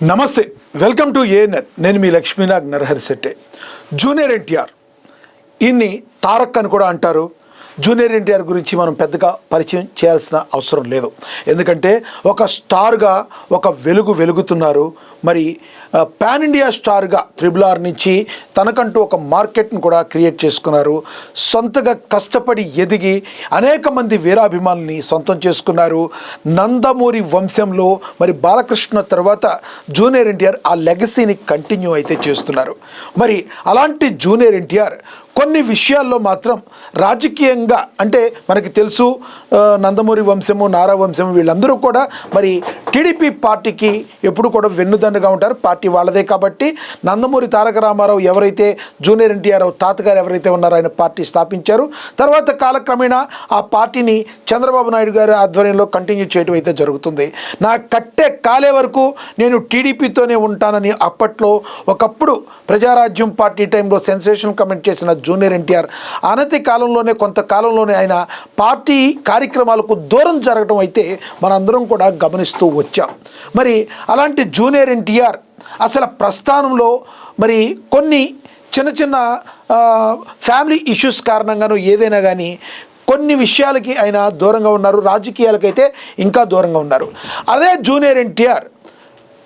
నమస్తే, welcome to ANN. నేను మీ Lakshminag Narahari Shetty. Junior NTR, ఈయన్ని తారక్ అని కూడా అంటారు. జూనియర్ ఎన్టీఆర్ గురించి మనం పెద్దగా పరిచయం చేయాల్సిన అవసరం లేదు, ఎందుకంటే ఒక స్టార్గా ఒక వెలుగుతున్నారు. మరి పాన్ ఇండియా స్టార్గా RRR నుంచి తనకంటూ ఒక మార్కెట్ని కూడా క్రియేట్ చేసుకున్నారు. సొంతగా కష్టపడి ఎదిగి అనేక మంది వీరాభిమానుల్ని సొంతం చేసుకున్నారు. నందమూరి వంశంలో మరి బాలకృష్ణ తర్వాత జూనియర్ ఎన్టీఆర్ ఆ లెగసీని కంటిన్యూ అయితే చేస్తున్నారు. మరి అలాంటి జూనియర్ ఎన్టీఆర్ కొన్ని విషయాల్లో మాత్రం రాజకీయంగా, అంటే మనకి తెలుసు నందమూరి వంశము, నారా వంశము వీళ్ళందరూ కూడా మరి టీడీపీ పార్టీకి ఎప్పుడు కూడా వెన్నుదన్నుగా ఉంటారు. పార్టీ వాళ్ళదే కాబట్టి నందమూరి తారక రామారావు ఎవరైతే జూనియర్ ఎన్టీఆర్ తాతగారు ఎవరైతే ఉన్నారో ఆయన పార్టీ స్థాపించారు. తర్వాత కాలక్రమేణా ఆ పార్టీని చంద్రబాబు నాయుడు గారి ఆధ్వర్యంలో కంటిన్యూ చేయడం అయితే జరుగుతుంది. నా కట్టే కాలే వరకు నేను టీడీపీతోనే ఉంటానని అప్పట్లో ఒకప్పుడు ప్రజారాజ్యం పార్టీ టైంలో సెన్సేషనల్ కమెంట్ చేసిన జూనియర్ ఎన్టీఆర్ అనతి కాలంలోనే కొంతకాలంలోనే ఆయన పార్టీ కార్యక్రమాలకు దూరం జరగడం అయితే మనందరం కూడా గమనిస్తూ వచ్చాం. మరి అలాంటి జూనియర్ ఎన్టీఆర్ అసలు ప్రస్థానంలో మరి కొన్ని చిన్న ఫ్యామిలీ ఇష్యూస్ కారణంగానూ ఏదైనా కానీ కొన్ని విషయాలకి ఆయన దూరంగా ఉన్నారు. రాజకీయాలకైతే ఇంకా దూరంగా ఉన్నారు. అదే జూనియర్ ఎన్టీఆర్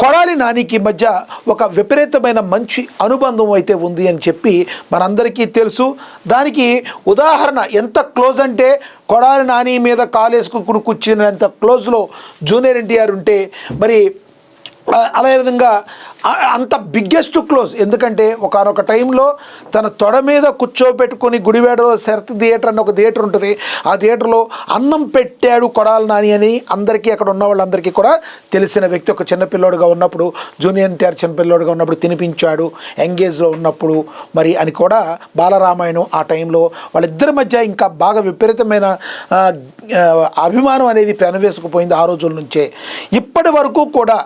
కొడాలి నానికి మధ్య ఒక విపరీతమైన మంచి అనుబంధం అయితే ఉంది అని చెప్పి మనందరికీ తెలుసు. దానికి ఉదాహరణ ఎంత క్లోజ్ అంటే కొడాలి నాని మీద కాలేసుకుని కూర్చునేంత క్లోజ్లో జూనియర్ ఎన్టీఆర్ ఉంటే మరి అదే విధంగా అంత బిగ్గెస్ట్ క్లోజ్. ఎందుకంటే ఒకనొక టైంలో తన తొడ మీద కూర్చోబెట్టుకొని గుడివాడలో శరత్ థియేటర్ అని ఒక థియేటర్ ఉంటుంది. ఆ థియేటర్లో అన్నం పెట్టాడు కొడాలి నాని అని అందరికీ, అక్కడ ఉన్న వాళ్ళందరికీ కూడా తెలిసిన వ్యక్తి. ఒక చిన్నపిల్లోడుగా ఉన్నప్పుడు, జూనియర్ ఎన్టీఆర్ చిన్నపిల్లోడుగా ఉన్నప్పుడు తినిపించాడు ఎంగేజ్లో ఉన్నప్పుడు మరి అని కూడా బాలరామాయణం ఆ టైంలో వాళ్ళిద్దరి మధ్య ఇంకా బాగా విపరీతమైన అభిమానం అనేది పెనవేసుకుపోయింది ఆ రోజుల నుంచే. ఇప్పటి వరకు కూడా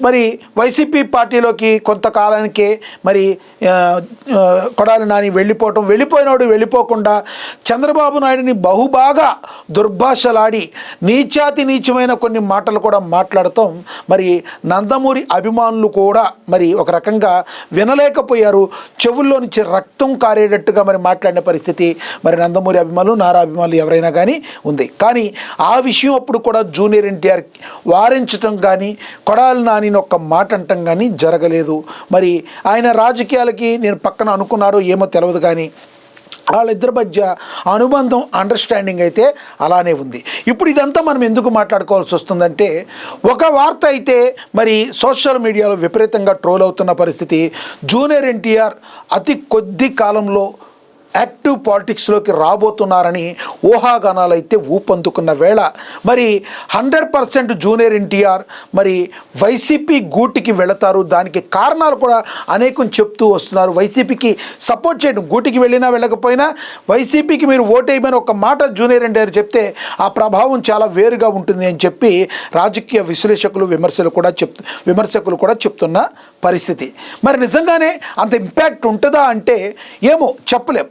మరి వైసీపీ పార్టీలోకి కొంతకాలానికే మరి కొడాలి నాని వెళ్ళిపోయినాడు వెళ్ళిపోకుండా చంద్రబాబు నాయుడిని బహుబాగా దుర్భాషలాడి నీచమైన కొన్ని మాటలు కూడా మాట్లాడటం మరి నందమూరి అభిమానులు కూడా మరి ఒక రకంగా వినలేకపోయారు. చెవుల్లో నుంచి రక్తం కారేటట్టుగా మరి మాట్లాడిన పరిస్థితి మరి నందమూరి అభిమానులు, నారా అభిమానులు ఎవరైనా కానీ ఉంది. కానీ ఆ విషయం అప్పుడు కూడా జూనియర్ ఎన్టీఆర్ వారించడం కానీ, కొడాలి నాని ఒక్క మాట అంటం కానీ జరగలేదు. మరి ఆయన రాజకీయాలకి నేను పక్కన అనుకున్నాడో ఏమో తెలియదు, కానీ వాళ్ళిద్దరి మధ్య అనుబంధం, అండర్స్టాండింగ్ అయితే అలానే ఉంది. ఇప్పుడు ఇదంతా మనం ఎందుకు మాట్లాడుకోవాల్సి వస్తుందంటే, ఒక వార్త అయితే మరి సోషల్ మీడియాలో విపరీతంగా ట్రోల్ అవుతున్న పరిస్థితి. జూనియర్ ఎన్టీఆర్ అతి కొద్ది కాలంలో యాక్టివ్ పాలిటిక్స్లోకి రాబోతున్నారని ఊహాగానాలు అయితే ఊపందుకున్న వేళ మరి 100% జూనియర్ ఎన్టీఆర్ మరి వైసీపీ గూటికి వెళతారు. దానికి కారణాలు కూడా అనేకం చెప్తూ వస్తున్నారు. వైసీపీకి సపోర్ట్ చేయడం, గూటికి వెళ్ళినా వెళ్ళకపోయినా వైసీపీకి మీరు ఓటేయమని ఒక మాట జూనియర్ ఎన్టీఆర్ చెప్తే ఆ ప్రభావం చాలా వేరుగా ఉంటుంది అని చెప్పి రాజకీయ విశ్లేషకులు, విమర్శకులు కూడా చెప్తున్న పరిస్థితి. మరి నిజంగానే అంత ఇంపాక్ట్ ఉంటుందా అంటే ఏమో చెప్పలేం.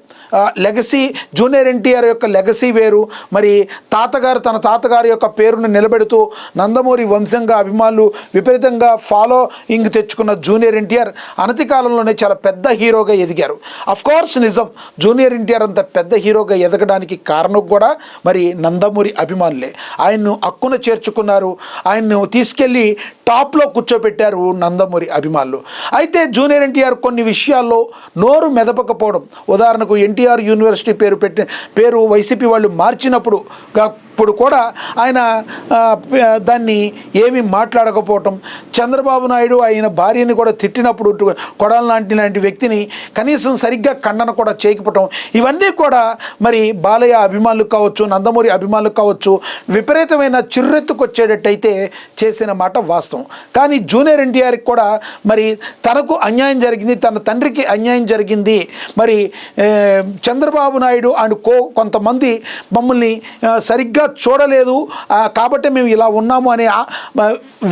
లెగసీ, జూనియర్ ఎన్టీఆర్ యొక్క లెగసీ వేరు. మరి తన తాతగారి యొక్క పేరును నిలబెడుతూ నందమూరి వంశంగా అభిమానులు విపరీతంగా ఫాలోయింగ్ తెచ్చుకున్న జూనియర్ ఎన్టీఆర్ అనతి కాలంలోనే చాలా పెద్ద హీరోగా ఎదిగారు. అఫ్కోర్స్ నిజం, జూనియర్ ఎన్టీఆర్ అంత పెద్ద హీరోగా ఎదగడానికి కారణం కూడా మరి నందమూరి అభిమానులే. ఆయన్ను హక్కున చేర్చుకున్నారు, ఆయన్ను తీసుకెళ్ళి టాప్లో కూర్చోబెట్టారు నందమూరి అభిమానులు. అయితే జూనియర్ ఎన్టీఆర్ కొన్ని విషయాల్లో నోరు మెదపకపోవడం, ఉదాహరణకు ఎన్టీఆర్ యూనివర్సిటీ పేరు వైసీపీ వాళ్ళు మార్చినప్పుడు కూడా ఆయన దాన్ని ఏమీ మాట్లాడకపోవటం, చంద్రబాబు నాయుడు ఆయన భార్యని కూడా తిట్టినప్పుడు కొడాలి లాంటి వ్యక్తిని కనీసం సరిగ్గా ఖండన కూడా చేయకపోవటం, ఇవన్నీ కూడా మరి బాలయ్య అభిమానులు కావచ్చు, నందమూరి అభిమానులు కావచ్చు విపరీతమైన చిర్రెత్తుకొచ్చేటట్టయితే చేసిన మాట వాస్తవం. కానీ జూనియర్ ఎన్టీఆర్కి కూడా మరి తనకు అన్యాయం జరిగింది, తన తండ్రికి అన్యాయం జరిగింది, మరి చంద్రబాబు నాయుడు అండ్ కొంతమంది మమ్మల్ని సరిగ్గా చూడలేదు కాబట్టి మేము ఇలా ఉన్నాము అనే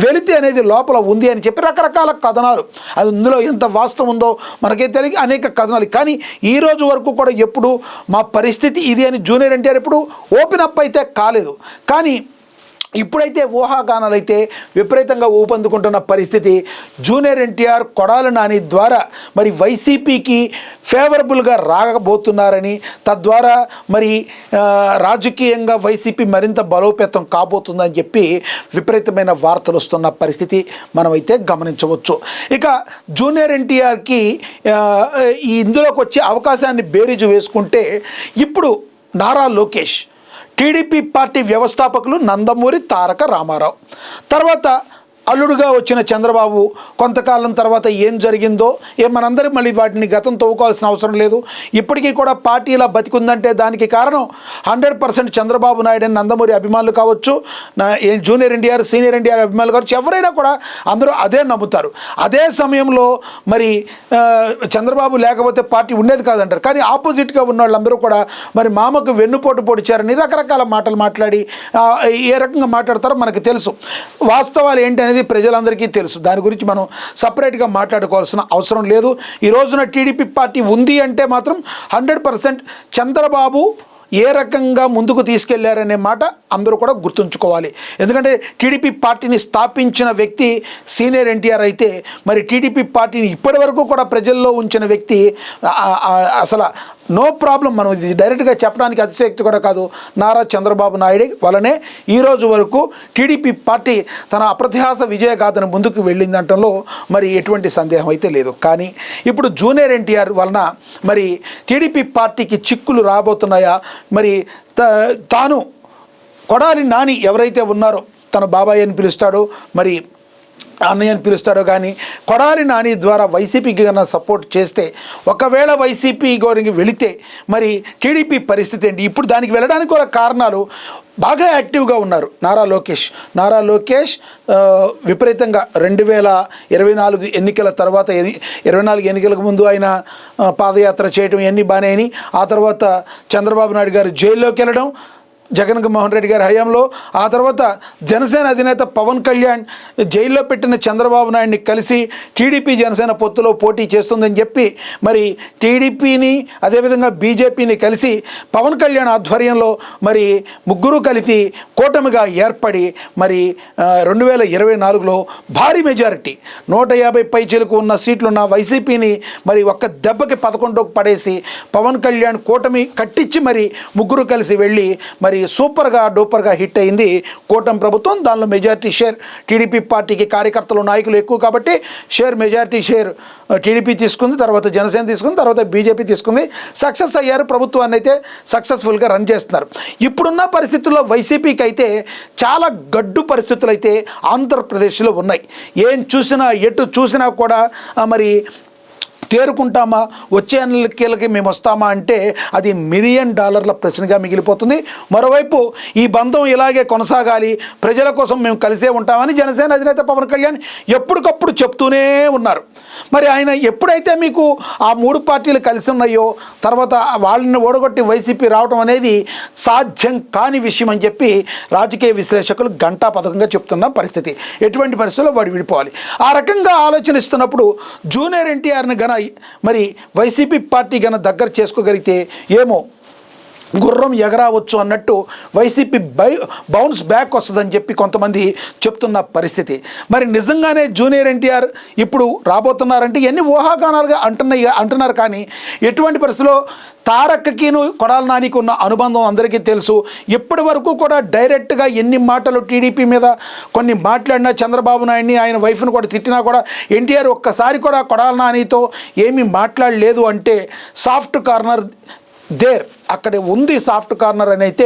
వెలితి అనేది లోపల ఉంది అని చెప్పి రకరకాల కథనాలు, అది ఇందులో ఎంత వాస్తవం ఉందో మనకే తెలియదు, అనేక కథనాలు. కానీ ఈ రోజు వరకు కూడా ఎప్పుడు మా పరిస్థితి ఇది అని జూనియర్ ఎన్టీఆర్ ఎప్పుడు ఓపెన్ అప్ అయితే కాలేదు. కానీ ఇప్పుడైతే ఊహాగానాలు అయితే విపరీతంగా ఊపందుకుంటున్న పరిస్థితి. జూనియర్ ఎన్టీఆర్ కొడాలి నాని ద్వారా మరి వైసీపీకి ఫేవరబుల్గా రాబోతున్నారని, తద్వారా మరి రాజకీయంగా వైసీపీ మరింత బలోపేతం కాబోతుందని చెప్పి విపరీతమైన వార్తలు వస్తున్న పరిస్థితి మనమైతే గమనించవచ్చు. ఇక జూనియర్ ఎన్టీఆర్కి ఇందులోకి వచ్చే అవకాశాన్ని బేరీజు వేసుకుంటే ఇప్పుడు నారా లోకేష్, టీడీపీ పార్టీ వ్యవస్థాపకులు నందమూరి తారక రామారావు, తర్వాత అల్లుడుగా వచ్చిన చంద్రబాబు, కొంతకాలం తర్వాత ఏం జరిగిందో మనందరూ మళ్ళీ వాటిని గతం తవ్వుకోవాల్సిన అవసరం లేదు. ఇప్పటికీ కూడా పార్టీ ఇలా బతికుందంటే దానికి కారణం 100% చంద్రబాబు నాయుడు అని నందమూరి అభిమానులు కావచ్చు, జూనియర్ ఎన్టీఆర్, సీనియర్ ఎన్టీఆర్ అభిమానులు కావచ్చు, ఎవరైనా కూడా అందరూ అదే నమ్ముతారు. అదే సమయంలో మరి చంద్రబాబు లేకపోతే పార్టీ ఉండేది కాదంటారు. కానీ ఆపోజిట్గా ఉన్న వాళ్ళందరూ కూడా మరి మామకు వెన్నుపోటు పొడిచారని రకరకాల మాటలు మాట్లాడి ఏ రకంగా మాట్లాడతారో మనకు తెలుసు. వాస్తవాలు ఏంటి అనేది ప్రజలందరికీ తెలుసు. దాని గురించి మనం సపరేట్గా మాట్లాడుకోవాల్సిన అవసరం లేదు. ఈ రోజున టీడీపీ పార్టీ ఉంది అంటే మాత్రం 100% చంద్రబాబు ఏ రకంగా ముందుకు తీసుకెళ్లారనే మాట అందరూ కూడా గుర్తుంచుకోవాలి. ఎందుకంటే టీడీపీ పార్టీని స్థాపించిన వ్యక్తి సీనియర్ ఎన్టీఆర్ అయితే, మరి టీడీపీ పార్టీని ఇప్పటి వరకు కూడా ప్రజల్లో ఉంచిన వ్యక్తి అసలు నో ప్రాబ్లం, మనం ఇది డైరెక్ట్గా చెప్పడానికి అతిశయోక్తి కూడా కాదు, నారా చంద్రబాబు నాయుడు వలనే ఈరోజు వరకు టీడీపీ పార్టీ తన అప్రతిహాస విజయగాథను ముందుకు వెళ్ళిందంటంలో మరి ఎటువంటి సందేహం అయితే లేదు. కానీ ఇప్పుడు జూనియర్ ఎన్టీఆర్ వలన మరి టీడీపీ పార్టీకి చిక్కులు రాబోతున్నాయా? మరి తాను కొడాలి నాని ఎవరైతే ఉన్నారో, తన బాబాయ్ అని పిలుస్తాడో, మరి అన్నయ్య అని పిలుస్తాడో, కానీ కొడాలి నాని ద్వారా వైసీపీకి కన్నా సపోర్ట్ చేస్తే, ఒకవేళ వైసీపీ గోరికి వెళితే మరి టీడీపీ పరిస్థితి ఏంటి? ఇప్పుడు దానికి వెళ్ళడానికి కూడా కారణాలు, బాగా యాక్టివ్గా ఉన్నారు నారా లోకేష్ విపరీతంగా 2024 ఎన్నికల తర్వాత 24 ఎన్నికలకు ముందు ఆయన పాదయాత్ర చేయడం ఇవన్నీ బాగానే అయినాయి. ఆ తర్వాత చంద్రబాబు నాయుడు గారు జైల్లోకి వెళ్ళడం జగన్మోహన్ రెడ్డి గారి హయాంలో, ఆ తర్వాత జనసేన అధినేత పవన్ కళ్యాణ్ జైల్లో పెట్టిన చంద్రబాబు నాయుడిని కలిసి టీడీపీ జనసేన పొత్తులో పోటీ చేస్తుందని చెప్పి మరి టీడీపీని అదేవిధంగా బీజేపీని కలిసి పవన్ కళ్యాణ్ ఆధ్వర్యంలో మరి ముగ్గురు కలిపి కూటమిగా ఏర్పడి మరి 2024లో భారీ మెజారిటీ 150 పైచీలకు ఉన్న సీట్లున్న వైసీపీని మరి ఒక్క దెబ్బకి 11కు పడేసి పవన్ కళ్యాణ్ కూటమి కట్టించి మరి ముగ్గురు కలిసి వెళ్ళి మరి సూపర్గా డూపర్గా హిట్ అయింది కూటమి ప్రభుత్వం. దానిలో మెజారిటీ షేర్ టీడీపీ పార్టీకి కార్యకర్తలు నాయకులు ఎక్కువ కాబట్టి మెజారిటీ షేర్ టీడీపీ తీసుకుంది, తర్వాత జనసేన తీసుకుంది, తర్వాత బీజేపీ తీసుకుంది. సక్సెస్ అయ్యారు, ప్రభుత్వాన్ని అయితే సక్సెస్ఫుల్గా రన్ చేస్తున్నారు. ఇప్పుడున్న పరిస్థితుల్లో వైసీపీకి అయితే చాలా గడ్డు పరిస్థితులు అయితే ఆంధ్రప్రదేశ్లో ఉన్నాయి. ఏం చూసినా ఎటు చూసినా కూడా మరి తేరుకుంటామా, వచ్చే ఎన్నికలకి మేము వస్తామా అంటే అది $1 మిలియన్ ప్రశ్నగా మిగిలిపోతుంది. మరోవైపు ఈ బంధం ఇలాగే కొనసాగాలి, ప్రజల కోసం మేము కలిసే ఉంటామని జనసేన అధినేత పవన్ కళ్యాణ్ ఎప్పటికప్పుడు చెప్తూనే ఉన్నారు. మరి ఆయన ఎప్పుడైతే మీకు ఆ 3 పార్టీలు కలిసి ఉన్నాయో తర్వాత వాళ్ళని ఓడగొట్టి వైసీపీ రావడం అనేది సాధ్యం కాని విషయం అని చెప్పి రాజకీయ విశ్లేషకులు గంటాపథకంగా చెప్తున్న పరిస్థితి. ఎటువంటి పరిస్థితుల్లో వాడు విడిపోవాలి. ఆ రకంగా ఆలోచనిస్తున్నప్పుడు జూనియర్ ఎన్టీఆర్ని గన మరి వైసీపీ పార్టీ గన దగ్గర చేసుకోగలిగితే ఏమో గుర్రం ఎగరావచ్చు అన్నట్టు వైసీపీ బౌన్స్ బ్యాక్ వస్తుందని చెప్పి కొంతమంది చెప్తున్న పరిస్థితి. మరి నిజంగానే జూనియర్ ఎన్టీఆర్ ఇప్పుడు రాబోతున్నారంటే ఎన్ని ఊహాగానాలుగా అంటున్నారు. కానీ ఎటువంటి పరిస్థితిలో తారక్కిను కొడాలి నానికి ఉన్న అనుబంధం అందరికీ తెలుసు. ఇప్పటి వరకు కూడా డైరెక్ట్గా ఎన్ని మాటలు టీడీపీ మీద కొన్ని మాట్లాడినా, చంద్రబాబు నాయుడిని ఆయన వైఫ్ను కూడా తిట్టినా కూడా ఎన్టీఆర్ ఒక్కసారి కూడా కొడాలి నానితో ఏమీ మాట్లాడలేదు అంటే సాఫ్ట్ కార్నర్ అక్కడ ఉంది సాఫ్ట్ కార్నర్ అని అయితే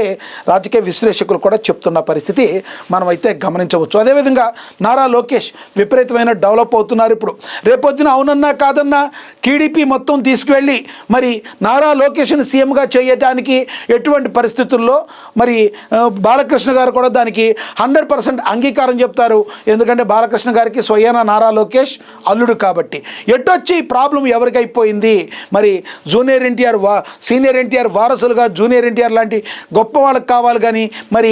రాజకీయ విశ్లేషకులు కూడా చెప్తున్న పరిస్థితి మనమైతే గమనించవచ్చు. అదేవిధంగా నారా లోకేష్ విపరీతమైన డెవలప్ అవుతున్నారు. ఇప్పుడు రేపొద్దున అవునన్నా కాదన్నా టీడీపీ మొత్తం తీసుకువెళ్ళి మరి నారా లోకేష్ను సీఎంగా చేయడానికి ఎటువంటి పరిస్థితుల్లో మరి బాలకృష్ణ గారు కూడా దానికి 100% అంగీకారం చెప్తారు. ఎందుకంటే బాలకృష్ణ గారికి స్వయాన నారా లోకేష్ అల్లుడు కాబట్టి. ఎటొచ్చి ప్రాబ్లం ఎవరికైపోయింది, మరి జూనియర్ ఎన్టీఆర్ సీనియర్ ఎన్టీఆర్ వారసులుగా జూనియర్ ఎన్టీఆర్ లాంటి గొప్ప వాళ్ళకి కావాలి. కానీ మరి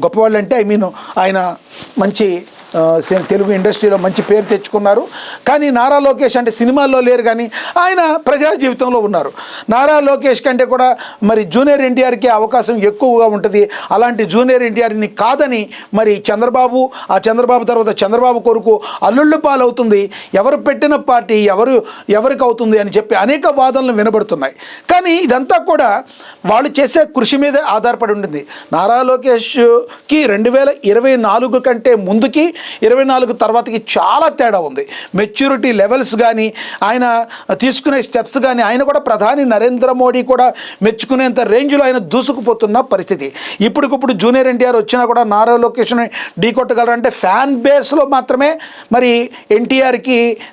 గొప్పవాళ్ళు అంటే ఆయన మంచి తెలుగు ఇండస్ట్రీలో మంచి పేరు తెచ్చుకున్నారు. కానీ నారా లోకేష్ అంటే సినిమాల్లో లేరు, కానీ ఆయన ప్రజా జీవితంలో ఉన్నారు. నారా లోకేష్ కంటే కూడా మరి జూనియర్ ఎన్టీఆర్కి అవకాశం ఎక్కువగా ఉంటుంది. అలాంటి జూనియర్ ఎన్టీఆర్ని కాదని మరి చంద్రబాబు, ఆ చంద్రబాబు తర్వాత చంద్రబాబు కొరకు అల్లుళ్ళు పాలవుతుంది, ఎవరు పెట్టిన పార్టీ ఎవరికి అవుతుంది అని చెప్పి అనేక వాదనలు వినబడుతున్నాయి. కానీ ఇదంతా కూడా వాళ్ళు చేసే కృషి మీదే ఆధారపడి ఉంటుంది. నారా లోకేష్కి 2024 కంటే ముందుకి 24 తర్వాతకి చాలా తేడా ఉంది. మెచ్యూరిటీ లెవెల్స్ కానీ, ఆయన తీసుకునే స్టెప్స్ కానీ, ఆయన కూడా ప్రధాని నరేంద్ర మోడీ కూడా మెచ్చుకునేంత రేంజ్లో ఆయన దూసుకుపోతున్న పరిస్థితి. ఇప్పటికిప్పుడు జూనియర్ ఎన్టీఆర్ వచ్చినా కూడా నారా లోకేష్ని ఢీకొట్టగలరంటే ఫ్యాన్ బేస్లో మాత్రమే మరి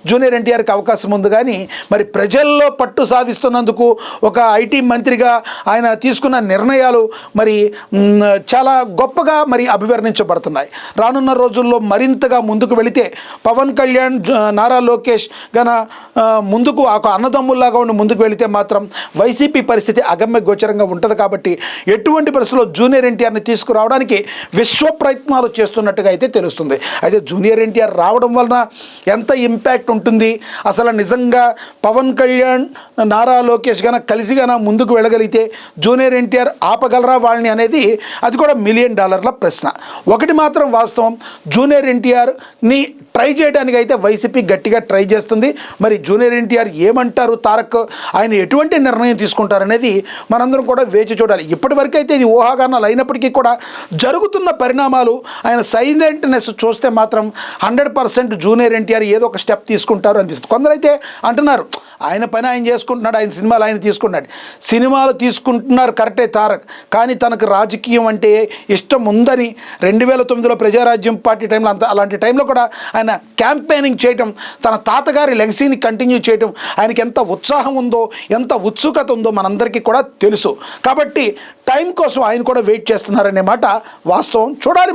జూనియర్ ఎన్టీఆర్కి అవకాశం ఉంది. కానీ మరి ప్రజల్లో పట్టు సాధిస్తున్నందుకు ఒక ఐటీ మంత్రిగా ఆయన తీసుకున్న నిర్ణయాలు మరి చాలా గొప్పగా మరి అభివర్ణించబడుతున్నాయి. రానున్న రోజుల్లో మరింతగా ముందుకు వెళితే పవన్ కళ్యాణ్, నారా లోకేష్ గన ముందుకు ఒక అన్నదమ్ముల్లాగా ఉండి ముందుకు వెళితే మాత్రం వైసీపీ పరిస్థితి అగమ్య గోచరంగా ఉంటుంది. కాబట్టి ఎటువంటి పరిస్థితుల్లో జూనియర్ ఎన్టీఆర్ని తీసుకురావడానికి విశ్వ ప్రయత్నాలు చేస్తున్నట్టుగా అయితే తెలుస్తుంది. అయితే జూనియర్ ఎన్టీఆర్ రావడం వలన ఎంత ఇంపాక్ట్ ఉంటుంది, అసలు నిజంగా పవన్ కళ్యాణ్, నారా లోకేష్ గన కలిసి గన ముందుకు వెళ్ళగలిగితే జూనియర్ ఎన్టీఆర్ ఆపగలరా వాళ్ళని అనేది అది కూడా $1 మిలియన్ ప్రశ్న. ఒకటి మాత్రం వాస్తవం, జూనియర్ ఎన్టీఆర్ని ట్రై చేయడానికి అయితే వైసీపీ గట్టిగా ట్రై చేస్తుంది. మరి జూనియర్ ఎన్టీఆర్ ఏమంటారు, తారక్ ఆయన ఎటువంటి నిర్ణయం తీసుకుంటారనేది మనందరం కూడా వేచి చూడాలి. ఇప్పటివరకు అయితే ఇది ఊహాగానాలు అయినప్పటికీ కూడా జరుగుతున్న పరిణామాలు, ఆయన సైలెంట్నెస్ చూస్తే మాత్రం 100% జూనియర్ ఎన్టీఆర్ ఏదో ఒక స్టెప్ తీసుకుంటారు అనిపిస్తుంది. కొందరైతే అంటున్నారు ఆయన పని ఆయన చేసుకుంటున్నాడు, ఆయన సినిమాలు ఆయన తీసుకున్నాడు. సినిమాలు తీసుకుంటున్నారు కరెక్టే తారక్, కానీ తనకు రాజకీయం అంటే ఇష్టం ఉందని 2009లో ప్రజారాజ్యం పార్టీ టైంలో అలాంటి టైంలో కూడా ఆయన క్యాంపెయినింగ్ చేయటం, తన తాతగారి లెగసీని కంటిన్యూ చేయటం, ఆయనకి ఎంత ఉత్సాహం ఉందో, ఎంత ఉత్సుకత ఉందో మనందరికీ కూడా తెలుసు. కాబట్టి టైం కోసం ఆయన కూడా వెయిట్ చేస్తున్నారనే మాట వాస్తవం. చూడాలి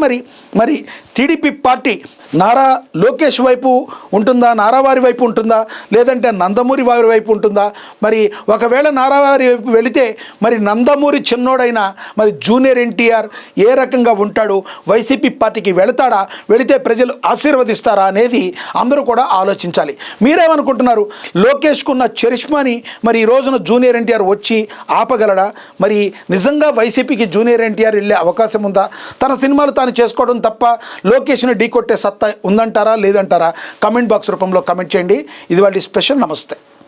మరి టీడీపీ పార్టీ నారా లోకేష్ వైపు ఉంటుందా, నారావారి వైపు ఉంటుందా, లేదంటే నందమూరి వారి వైపు ఉంటుందా? మరి ఒకవేళ నారావారి వైపు వెళితే మరి నందమూరి చిన్నోడైన మరి జూనియర్ ఎన్టీఆర్ ఏ రకంగా ఉంటాడు, వైసీపీ పార్టీకి వెళతాడా, వెళితే ప్రజలు ఆశీర్వదిస్తారా అనేది అందరూ కూడా ఆలోచించాలి. మీరేమనుకుంటున్నారు? లోకేష్కున్న చరిష్మాని మరి ఈ రోజున జూనియర్ ఎన్టీఆర్ వచ్చి ఆపగలడా? మరి నిజంగా వైసీపీకి జూనియర్ ఎన్టీఆర్ వెళ్ళే అవకాశం ఉందా? తన సినిమాలు తాను చేసుకోవడం తప్ప లోకేష్ని ఢీకొట్టే సత్తా ఉందంటారా, లేదంటారా? కమెంట్ బాక్స్ రూపంలో కమెంట్ చేయండి. ఇది వాళ్ళ స్పెషల్. నమస్తే.